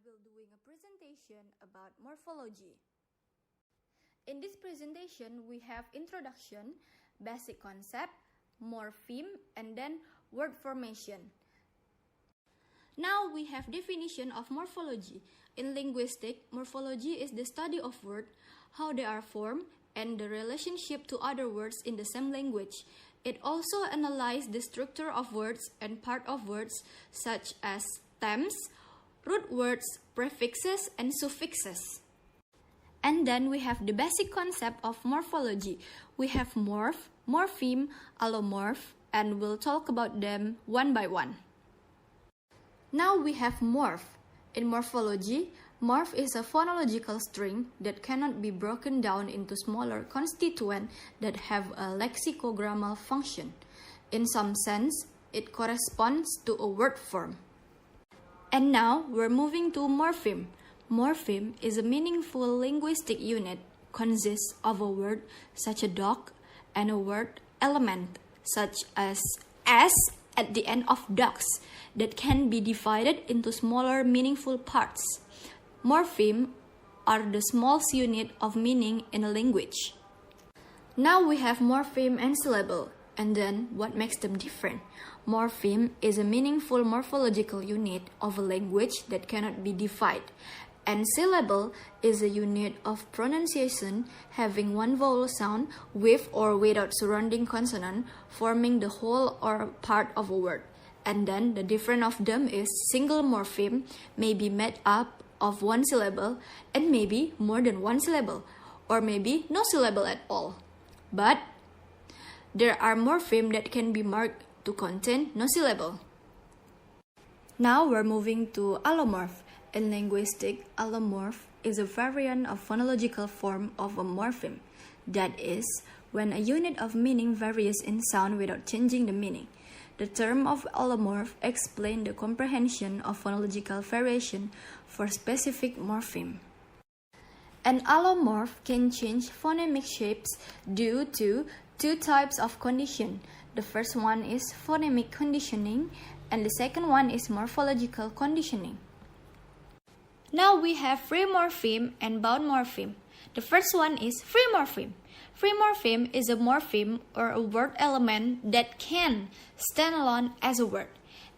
will doing a presentation about morphology. In this presentation, we have introduction, basic concept, morpheme, and then word formation. Now we have definition of morphology. In linguistics, morphology is the study of words, how they are formed, and the relationship to other words in the same language. It also analyzes the structure of words and part of words such as stems, root words, prefixes, and suffixes. And then we have the basic concept of morphology. We have morph, morpheme, allomorph, and we'll talk about them one by one. Now we have morph. In morphology, morph is a phonological string that cannot be broken down into smaller constituents that have a lexicogrammal function. In some sense, it corresponds to a word form. And now we're moving to morpheme. Morpheme is a meaningful linguistic unit, consists of a word such as dog and a word element such as s at the end of dogs that can be divided into smaller meaningful parts. Morpheme are the smallest unit of meaning in a language. Now we have morpheme and syllable, and then what makes them different? Morpheme is a meaningful morphological unit of a language that cannot be divided, and syllable is a unit of pronunciation having one vowel sound with or without surrounding consonant, forming the whole or part of a word. And then the difference of them is single morpheme may be made up of one syllable and maybe more than one syllable, or maybe no syllable at all. But there are morphemes that can be marked to contain no syllable. Now we're moving to allomorph. In linguistics, allomorph is a variant of phonological form of a morpheme. That is, when a unit of meaning varies in sound without changing the meaning. The term of allomorph explains the comprehension of phonological variation for specific morpheme. An allomorph can change phonemic shapes due to two types of condition. The first one is phonemic conditioning, and the second one is morphological conditioning. Now we have free morpheme and bound morpheme. The first one is free morpheme. Free morpheme is a morpheme or a word element that can stand alone as a word.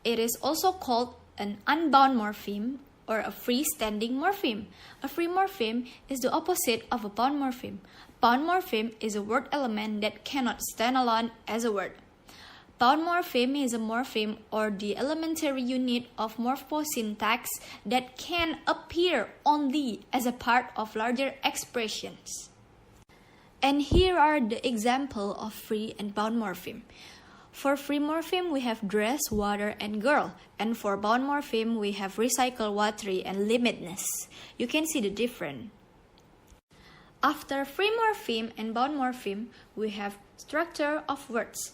It is also called an unbound morpheme or a freestanding morpheme. A free morpheme is the opposite of a bound morpheme. Bound morpheme is a word element that cannot stand alone as a word. Bound morpheme is a morpheme or the elementary unit of morphosyntax that can appear only as a part of larger expressions. And here are the examples of free and bound morpheme. For free morpheme, we have dress, water, and girl. And for bound morpheme, we have recycle, watery, and limitness. You can see the difference. After free morpheme and bound morpheme, we have structure of words.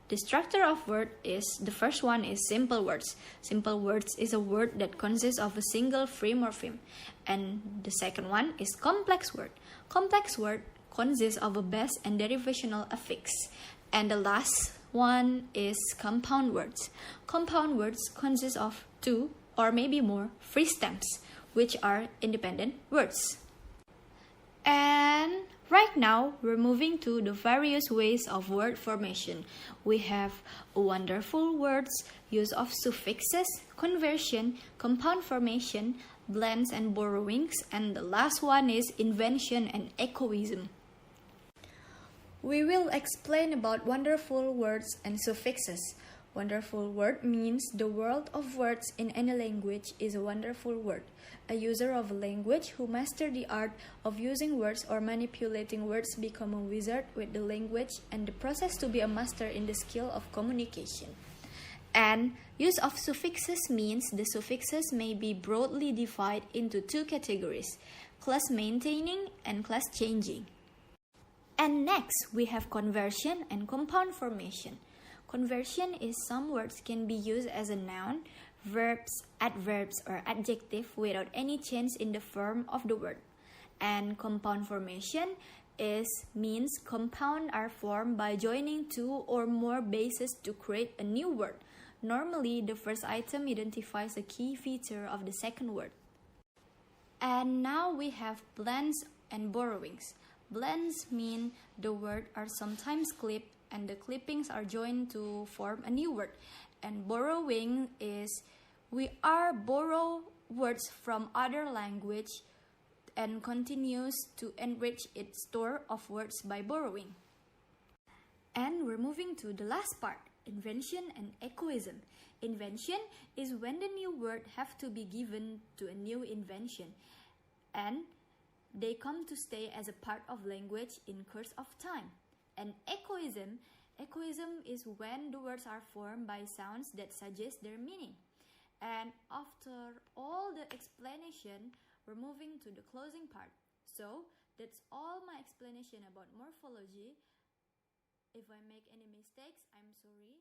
The structure of word is, the first one is simple words. Simple words is a word that consists of a single free morpheme. And the second one is complex word. Complex word consists of a base and derivational affix. And the last one is compound words. Compound words consist of two or maybe more free stems, which are independent words. And right now, we're moving to the various ways of word formation. We have wonderful words, use of suffixes, conversion, compound formation, blends and borrowings, and the last one is invention and echoism. We will explain about wonderful words and suffixes. Wonderful word means the world of words in any language is a wonderful word. A user of a language who masters the art of using words or manipulating words become a wizard with the language and the process to be a master in the skill of communication. And use of suffixes means the suffixes may be broadly divided into two categories, class maintaining and class changing. And next, we have conversion and compound formation. Conversion is some words can be used as a noun, verbs, adverbs, or adjective without any change in the form of the word. And compound formation means compound are formed by joining two or more bases to create a new word. Normally, the first item identifies a key feature of the second word. And now we have blends and borrowings. Blends mean the words are sometimes clipped and the clippings are joined to form a new word. And borrowing is we are borrow words from other language and continues to enrich its store of words by borrowing. And we're moving to the last part, invention and echoism. Invention is when the new word have to be given to a new invention and they come to stay as a part of language in course of time. And echoism is when the words are formed by sounds that suggest their meaning. And after all the explanation, we're moving to the closing part. So that's all my explanation about morphology. If I make any mistakes, I'm sorry.